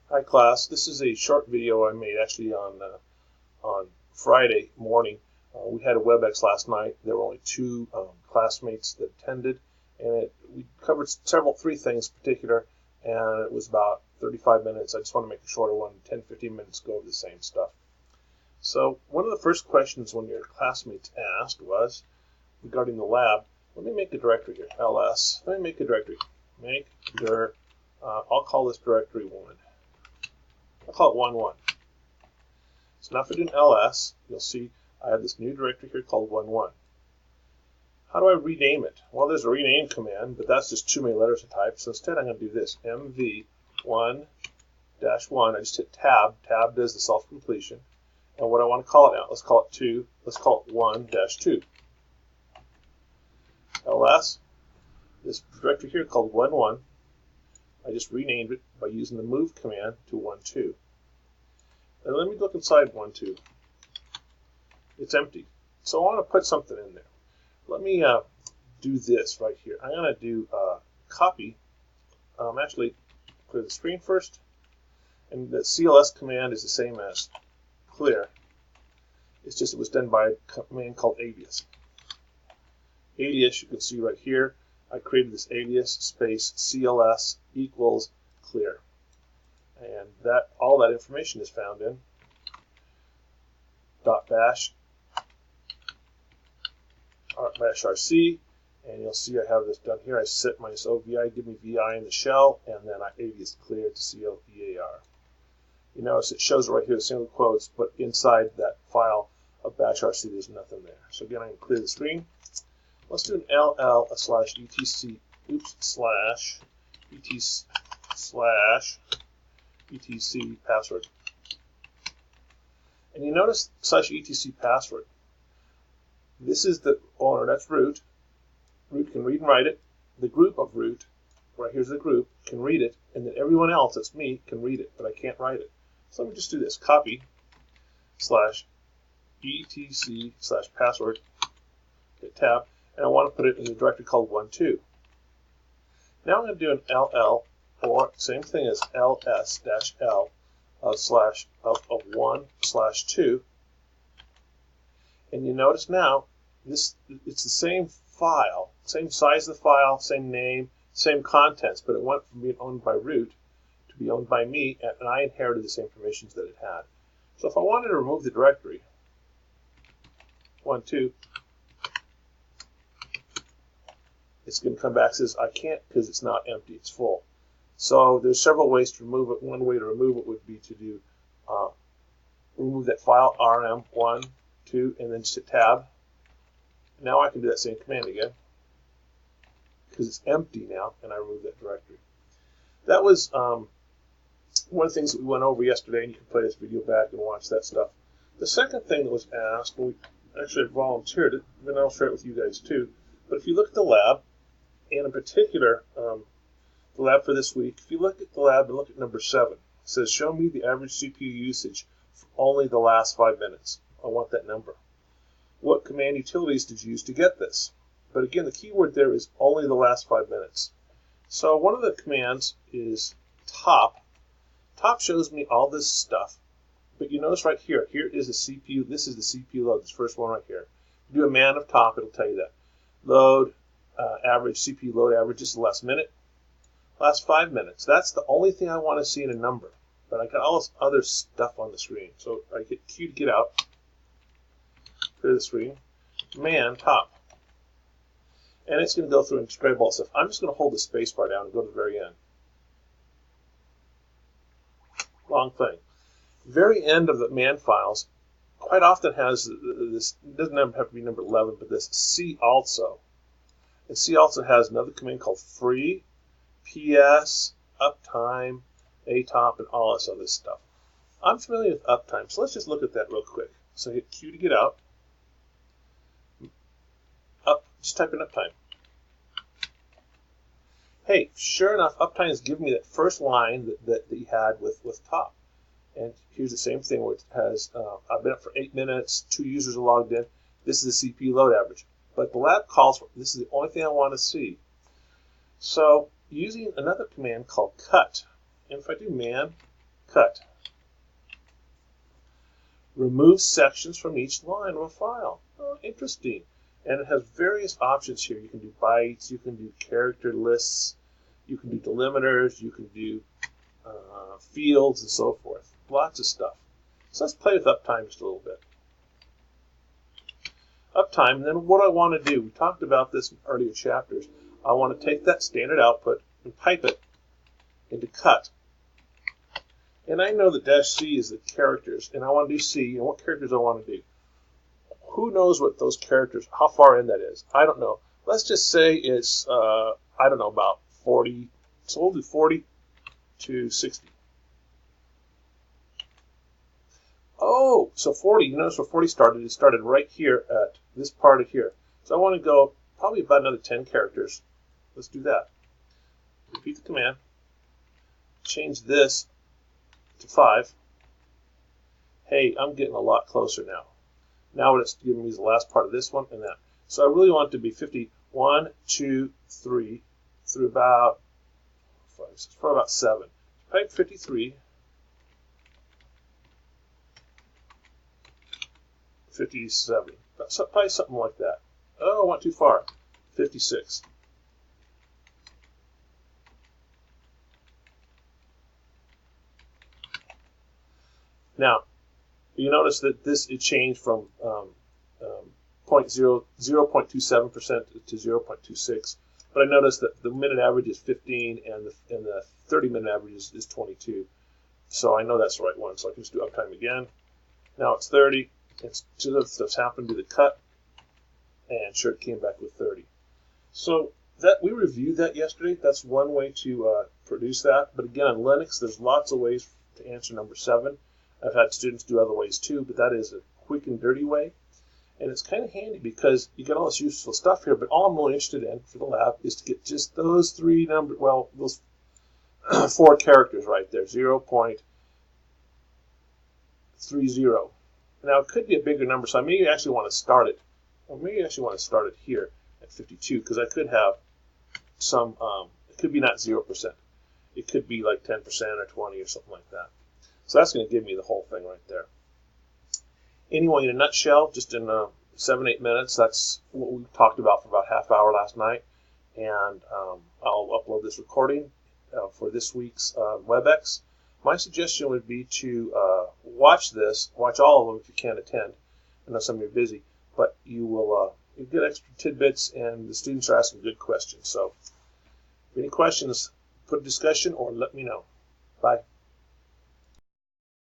Hi class, this is a short video I made actually on Friday morning. We had a WebEx last night. There were only two classmates that attended, and we covered three things in particular, and it was about 35 minutes. I just want to make a shorter one, 10-15 minutes, go over the same stuff. So one of the first questions one of your classmates asked was regarding the lab. Let me make a directory here, ls. Let me make a directory. Make dir, I'll call this directory 1. I'll call it 1.1. So now if I do an ls, you'll see I have this new directory here called 1.1. How do I rename it? Well, there's a rename command, but that's just too many letters to type. So instead, I'm going to do this, mv1-1. I just hit tab. Tab does the self-completion. And what I want to call it now, let's call it 2. Let's call it 1-2. ls, this directory here called 1.1. I just renamed it by using the move command to 1.2. And let me look inside 1.2. It's empty. So I want to put something in there. Let me do this right here. I'm going to do copy. Actually, clear the screen first. And the CLS command is the same as clear. It's just it was done by a command called alias. Alias, you can see right here. I created this alias space CLS equals clear. And that all that information is found in .bash rc, and you'll see I have this done here. I set minus OVI, give me VI in the shell, and then I alias clear to CLEAR. You notice it shows right here the single quotes, but inside that file of bash rc there's nothing there. So again, I can clear the screen. Let's do an ll/etc /etc password. And you notice /etc password. This is the owner, that's root. Root can read and write it. The group of root, right here's the group, can read it, and then everyone else, that's me, can read it, but I can't write it. So let me just do this, copy /etc/password, hit tab, and I want to put it in a directory called 1.2. Now I'm going to do an ll, or same thing as ls-l of 1/2. And you notice now, it's the same file, same size of the file, same name, same contents, but it went from being owned by root to be owned by me, and I inherited the same permissions that it had. So if I wanted to remove the directory, 1.2, it's going to come back and says, I can't because it's not empty, it's full. So there's several ways to remove it. One way to remove it would be to do remove that file, rm1, 2, and then just hit tab. Now I can do that same command again because it's empty now, and I remove that directory. That was one of the things that we went over yesterday, and you can play this video back and watch that stuff. The second thing that was asked, we actually volunteered it, and I'll share it with you guys too, but if you look at the lab, and in particular, the lab for this week, if you look at the lab and look at number 7, it says, show me the average CPU usage for only the last 5 minutes. I want that number. What command utilities did you use to get this? But again, the key word there is only the last 5 minutes. So one of the commands is top. Top shows me all this stuff. But you notice right here, here is the CPU. This is the CPU load, this first one right here. Do a man of top, it'll tell you that. Load, average, CPU load average is the last minute. Last 5 minutes. That's the only thing I want to see in a number. But I got all this other stuff on the screen. So I hit Q to get out. Clear the screen. Man, top. And it's going to go through and describe all stuff. I'm just going to hold the space bar down and go to the very end. Long thing. Very end of the man files quite often has this, it doesn't have to be number 11, but this C also. And C also has another command called free, PS, uptime, atop, and all this other stuff. I'm familiar with uptime, so let's just look at that real quick. So hit Q to get out. Up, just type in uptime. Hey, sure enough, uptime is giving me that first line that you had with top. And here's the same thing where it has, I've been up for 8 minutes, 2 users are logged in. This is the CPU load average. But the lab calls for, this is the only thing I want to see. So using another command called cut, and if I do man cut. Remove sections from each line of a file. Oh, interesting. And it has various options here. You can do bytes, you can do character lists, you can do delimiters, you can do fields, and so forth. Lots of stuff. So let's play with uptime just a little bit. Uptime, and then what I want to do, we talked about this in earlier chapters. I want to take that standard output and pipe it into cut. And I know that -C is the characters, and I want to do C, and what characters I want to do. Who knows what those characters, how far in that is? I don't know. Let's just say it's, I don't know, about 40. So we'll do 40 to 60. Oh, so 40, you notice where 40 started. It started right here at this part of here. So I want to go probably about another 10 characters. Let's do that. Repeat the command. Change this to 5. Hey, I'm getting a lot closer now. Now it's giving me the last part of this one and that. So I really want it to be 51, 2, 3, through about 5, 6, probably about 7. Type 53, 57, probably something like that. Oh, I went too far. 56. Now, you notice that it changed from 0.27% to 0.26, but I noticed that the minute average is 15 and the 30-minute average is 22. So I know that's the right one. So I can just do uptime again. Now it's 30. It's two other stuff's happened to the cut, and sure, it came back with 30. So that we reviewed that yesterday. That's one way to produce that. But again, on Linux, there's lots of ways to answer number 7. I've had students do other ways too, but that is a quick and dirty way. And it's kind of handy because you get all this useful stuff here, but all I'm really interested in for the lab is to get just those those 4 characters right there, 0.30. Now, it could be a bigger number, so I may actually want to start it, or maybe I actually want to start it here at 52, because I could have some, it could be not 0%. It could be like 10% or 20 or something like that. So that's going to give me the whole thing right there. Anyway, in a nutshell, just in 7-8 minutes, that's what we talked about for about half hour last night. And I'll upload this recording for this week's WebEx. My suggestion would be to watch all of them if you can't attend. I know some of you are busy, but you will get extra tidbits, and the students are asking good questions. So if any questions, put a discussion or let me know. Bye.